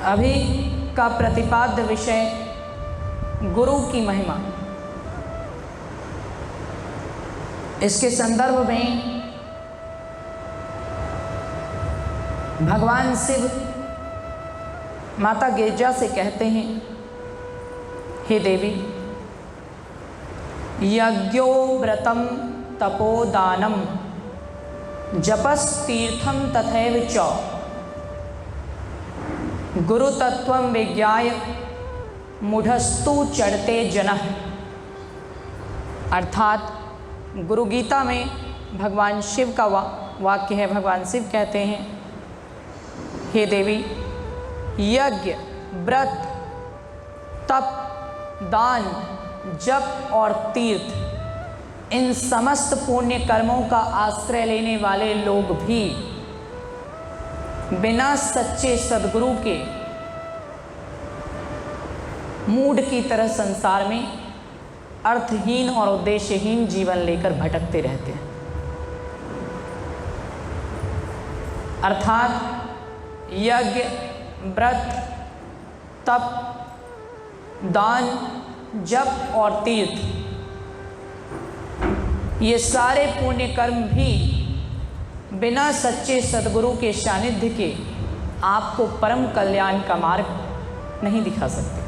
अभी का प्रतिपाद्य विषय गुरु की महिमा। इसके संदर्भ में भगवान शिव माता गिरजा से कहते हैं, हे देवी, यज्ञो व्रतम तपोदानम जपस तीर्थम तथैव च गुरु तत्वं विज्ञाय मूढ़स्तु चढ़ते जनः। अर्थात गुरु गीता में भगवान शिव का वाक्य है। भगवान शिव कहते हैं, हे देवी, यज्ञ, व्रत, तप, दान, जप और तीर्थ, इन समस्त पुण्य कर्मों का आश्रय लेने वाले लोग भी बिना सच्चे सद्गुरु के मूढ़ की तरह संसार में अर्थहीन और उद्देश्यहीन जीवन लेकर भटकते रहते हैं। अर्थात यज्ञ, व्रत, तप, दान, जप और तीर्थ, ये सारे पुण्य कर्म भी बिना सच्चे सद्गुरु के सानिध्य के आपको परम कल्याण का मार्ग नहीं दिखा सकते।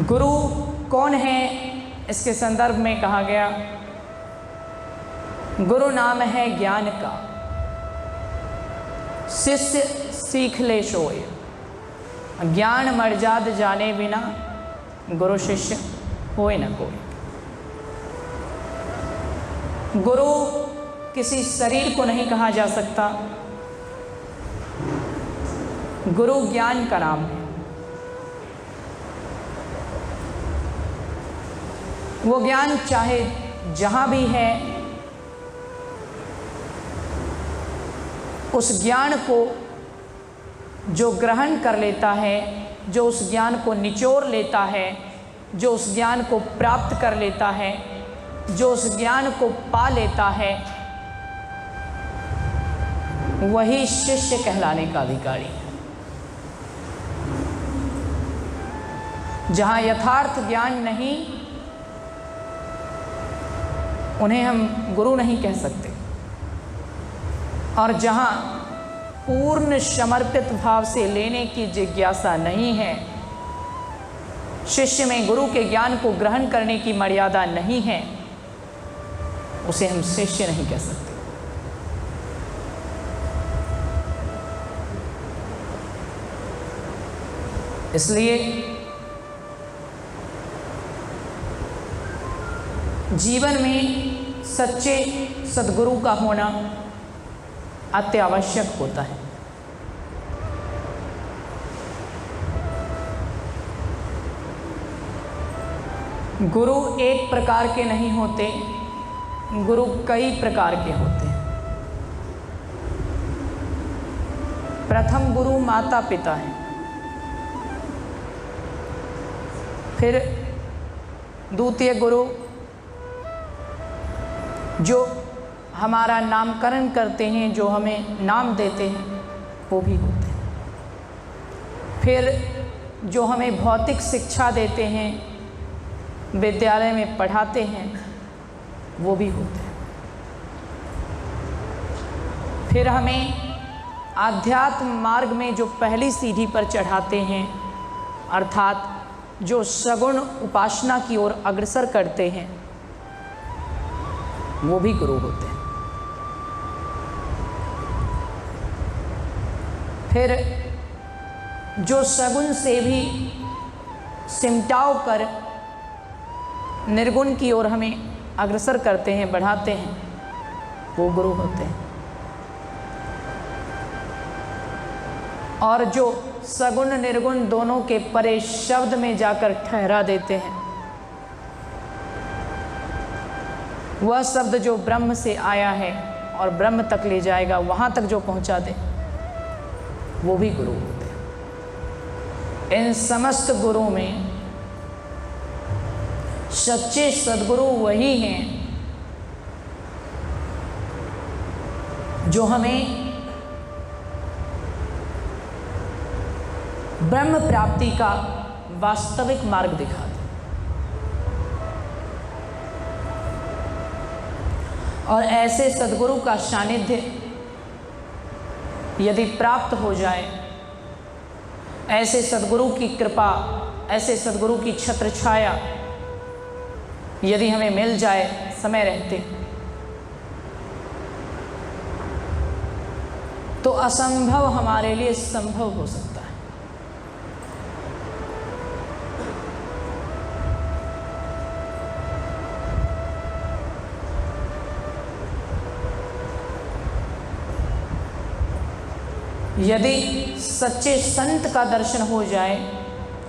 गुरु कौन है, इसके संदर्भ में कहा गया, गुरु नाम है ज्ञान का, शिष्य सीख ले सोए, ज्ञान मर्याद जाने बिना गुरु शिष्य होए न कोई। गुरु किसी शरीर को नहीं कहा जा सकता। गुरु ज्ञान का नाम है। वो ज्ञान चाहे जहाँ भी है, उस ज्ञान को जो ग्रहण कर लेता है, जो उस ज्ञान को निचोड़ लेता है, जो उस ज्ञान को प्राप्त कर लेता है, जो उस ज्ञान को पा लेता है, वही शिष्य कहलाने का अधिकारी है। जहाँ यथार्थ ज्ञान नहीं, उन्हें हम गुरु नहीं कह सकते। और जहाँ पूर्ण समर्पित भाव से लेने की जिज्ञासा नहीं है, शिष्य में गुरु के ज्ञान को ग्रहण करने की मर्यादा नहीं है, उसे हम शिष्य नहीं कह सकते। इसलिए जीवन में सच्चे सद्गुरु का होना अत्यावश्यक होता है। गुरु एक प्रकार के नहीं होते, गुरु कई प्रकार के होते हैं। प्रथम गुरु माता पिता हैं, फिर द्वितीय गुरु जो हमारा नामकरण करते हैं, जो हमें नाम देते हैं, वो भी होते हैं। फिर जो हमें भौतिक शिक्षा देते हैं, विद्यालय में पढ़ाते हैं, वो भी होते हैं। फिर हमें आध्यात्म मार्ग में जो पहली सीढ़ी पर चढ़ाते हैं, अर्थात जो सगुण उपासना की ओर अग्रसर करते हैं, वो भी गुरु होते हैं। फिर जो सगुण से भी सिमटाव कर निर्गुण की ओर हमें अग्रसर करते हैं, बढ़ाते हैं, वो गुरु होते हैं। और जो सगुण निर्गुण दोनों के परे शब्द में जाकर ठहरा देते हैं, वह शब्द जो ब्रह्म से आया है और ब्रह्म तक ले जाएगा, वहाँ तक जो पहुँचा दे, वो भी गुरु होते हैं। इन समस्त गुरुओं में सच्चे सद्गुरु वही हैं जो हमें ब्रह्म प्राप्ति का वास्तविक मार्ग दिखाते। और ऐसे सद्गुरु का सानिध्य यदि प्राप्त हो जाए, ऐसे सद्गुरु की कृपा, ऐसे सद्गुरु की छत्र छाया यदि हमें मिल जाए समय रहते, तो असंभव हमारे लिए संभव हो सकता है। यदि सच्चे संत का दर्शन हो जाए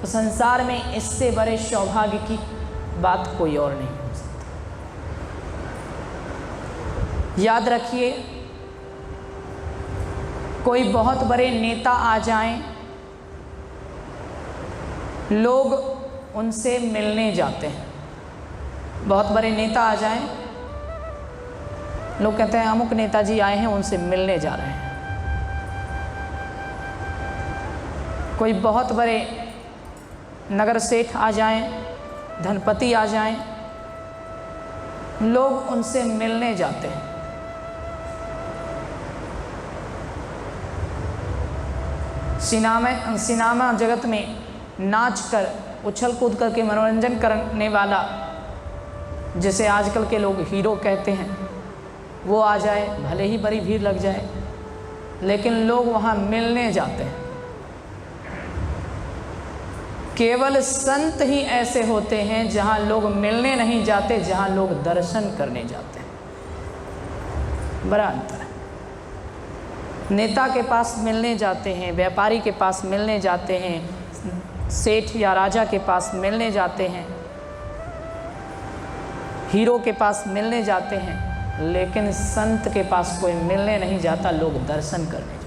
तो संसार में इससे बड़े सौभाग्य की बात कोई और नहीं हो सकती। याद रखिए, कोई बहुत बड़े नेता आ जाएं, लोग उनसे मिलने जाते हैं। बहुत बड़े नेता आ जाएं, लोग कहते हैं अमुक नेताजी आए हैं, उनसे मिलने जा रहे हैं। कोई बहुत बड़े नगर सेठ आ जाएं, धनपति आ जाएं, लोग उनसे मिलने जाते हैं। सिनेमा जगत में नाच कर, उछल कूद करके मनोरंजन करने वाला, जिसे आजकल के लोग हीरो कहते हैं, वो आ जाए, भले ही बड़ी भीड़ लग जाए, लेकिन लोग वहाँ मिलने जाते हैं। केवल संत ही ऐसे होते हैं जहाँ लोग मिलने नहीं जाते, जहाँ लोग दर्शन करने जाते हैं। बड़ा अंतर है। नेता के पास मिलने जाते हैं, व्यापारी के पास मिलने जाते हैं, सेठ या राजा के पास मिलने जाते हैं, हीरो के पास मिलने जाते हैं, लेकिन संत के पास कोई मिलने नहीं जाता, लोग दर्शन करने जाते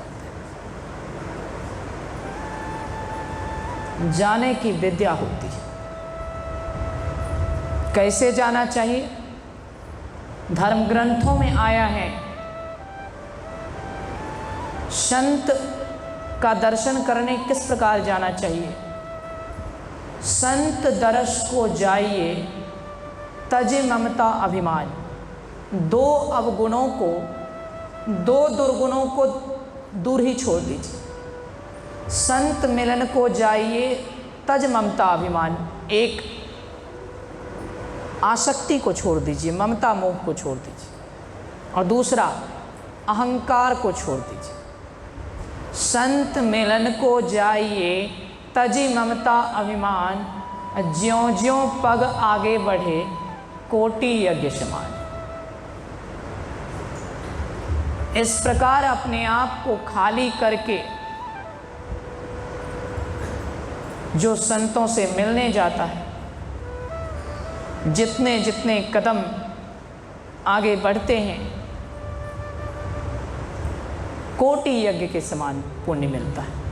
हैं। जाने की विद्या होती है। कैसे जाना चाहिए? धर्म ग्रंथों में आया है, संत का दर्शन करने किस प्रकार जाना चाहिए। संत दर्श को जाइए, तजे ममता अभिमान। दो अवगुणों को, दो दुर्गुणों को दूर ही छोड़ दीजिए। संत मिलन को जाइए, तज ममता अभिमान। एक आसक्ति को छोड़ दीजिए, ममता मोह को छोड़ दीजिए, और दूसरा अहंकार को छोड़ दीजिए। संत मिलन को जाइए, तजी ममता अभिमान। ज्यों ज्यों पग आगे बढ़े, कोटि यज्ञ समान। इस प्रकार अपने आप को खाली करके जो संतों से मिलने जाता है, जितने जितने कदम आगे बढ़ते हैं, कोटि यज्ञ के समान पुण्य मिलता है।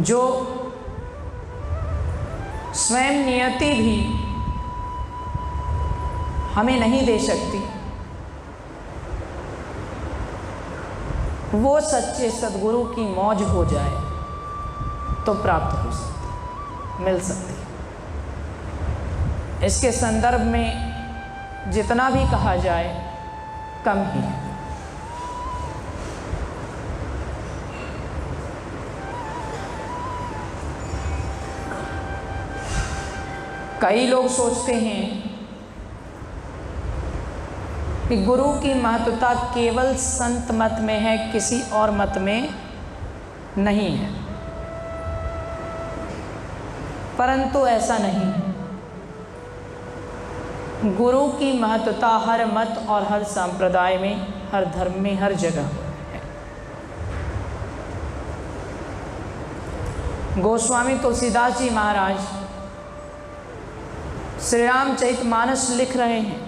जो स्वयं नियति भी हमें नहीं दे सकती, वो सच्चे सद्गुरु की मौज हो जाए तो प्राप्त हो सकती, मिल सकती। इसके संदर्भ में जितना भी कहा जाए कम ही है। कई लोग सोचते हैं कि गुरु की महत्वता केवल संत मत में है, किसी और मत में नहीं है। परंतु ऐसा नहीं है। गुरु की महत्वता हर मत और हर संप्रदाय में, हर धर्म में, हर जगह है। गोस्वामी तुलसीदास जी महाराज श्री रामचरितमानस लिख रहे हैं,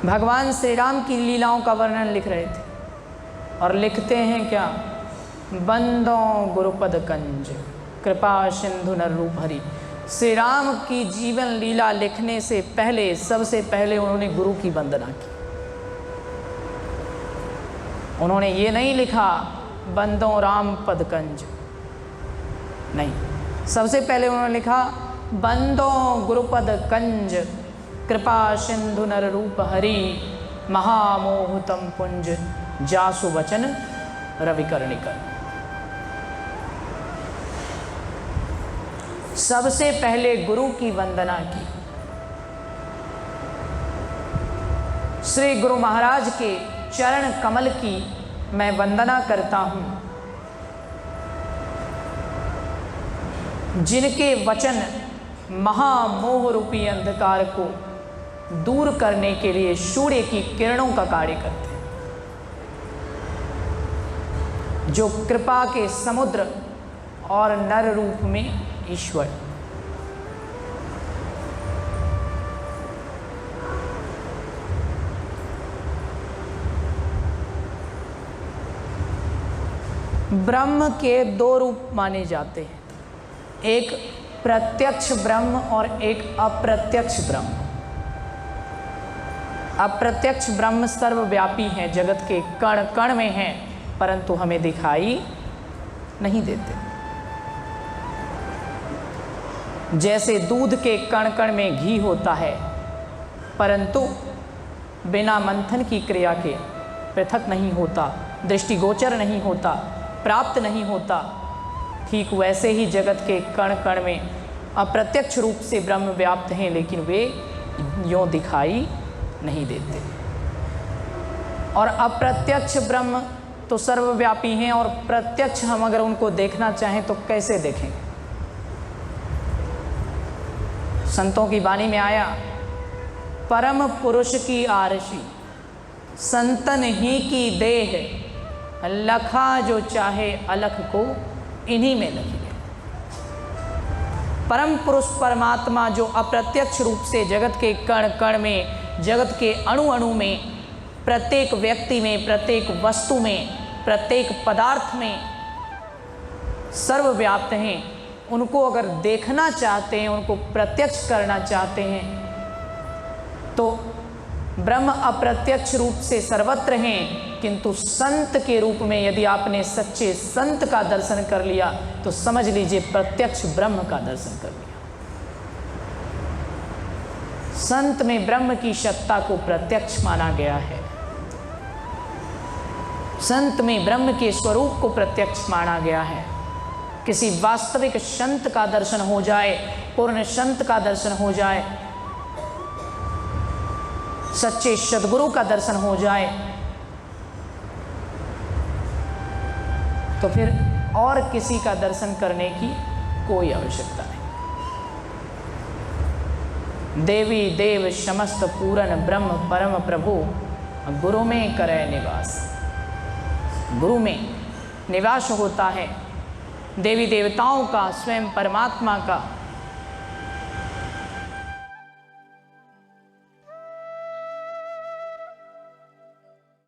भगवान श्री राम की लीलाओं का वर्णन लिख रहे थे, और लिखते हैं क्या? बंदों गुरुपद कंज, कृपा सिंधु नर रूप हरि। श्री राम की जीवन लीला लिखने से पहले सबसे पहले उन्होंने गुरु की वंदना की। उन्होंने ये नहीं लिखा बंदो राम पदकंज, नहीं, सबसे पहले उन्होंने लिखा बंदो गुरुपद कंज, कृपा सिंधु नर रूप हरि, महामोहतम पुंज, जासु वचन रविकर्णिकर। सबसे पहले गुरु की वंदना की। श्री गुरु महाराज के चरण कमल की मैं वंदना करता हूँ, जिनके वचन महामोह रूपी अंधकार को दूर करने के लिए सूर्य की किरणों का कार्य करते हैं, जो कृपा के समुद्र और नर रूप में ईश्वर। ब्रह्म के दो रूप माने जाते हैं, एक प्रत्यक्ष ब्रह्म और एक अप्रत्यक्ष ब्रह्म। अप्रत्यक्ष ब्रह्म सर्वव्यापी है, जगत के कण कण में है, परंतु हमें दिखाई नहीं देते। जैसे दूध के कण कण में घी होता है, परंतु बिना मंथन की क्रिया के पृथक नहीं होता, दृष्टिगोचर नहीं होता, प्राप्त नहीं होता, ठीक वैसे ही जगत के कण कण में अप्रत्यक्ष रूप से ब्रह्म व्याप्त हैं, लेकिन वे यों दिखाई नहीं देते। और अप्रत्यक्ष ब्रह्म तो सर्वव्यापी हैं, और प्रत्यक्ष हम अगर उनको देखना चाहें तो कैसे देखें? संतों की वाणी में आया, परम पुरुष की आरसी संतन ही की देह, लखा जो चाहे अलख को इन्हीं में लगी है। परम पुरुष परमात्मा जो अप्रत्यक्ष रूप से जगत के कण कण में, जगत के अणु अणु में, प्रत्येक व्यक्ति में, प्रत्येक वस्तु में, प्रत्येक पदार्थ में सर्वव्याप्त हैं, उनको अगर देखना चाहते हैं, उनको प्रत्यक्ष करना चाहते हैं, तो ब्रह्म अप्रत्यक्ष रूप से सर्वत्र हैं, किंतु संत के रूप में यदि आपने सच्चे संत का दर्शन कर लिया तो समझ लीजिए प्रत्यक्ष ब्रह्म का दर्शन कर लिया। संत में ब्रह्म की सत्ता को प्रत्यक्ष माना गया है। संत में ब्रह्म के स्वरूप को प्रत्यक्ष माना गया है। किसी वास्तविक संत का दर्शन हो जाए, पूर्ण संत का दर्शन हो जाए, सच्चे सद्गुरु का दर्शन हो जाए, तो फिर और किसी का दर्शन करने की कोई आवश्यकता नहीं। देवी देव समस्त पूरन ब्रह्म परम प्रभु, गुरु में करे निवास। गुरु में निवास होता है देवी देवताओं का, स्वयं परमात्मा का।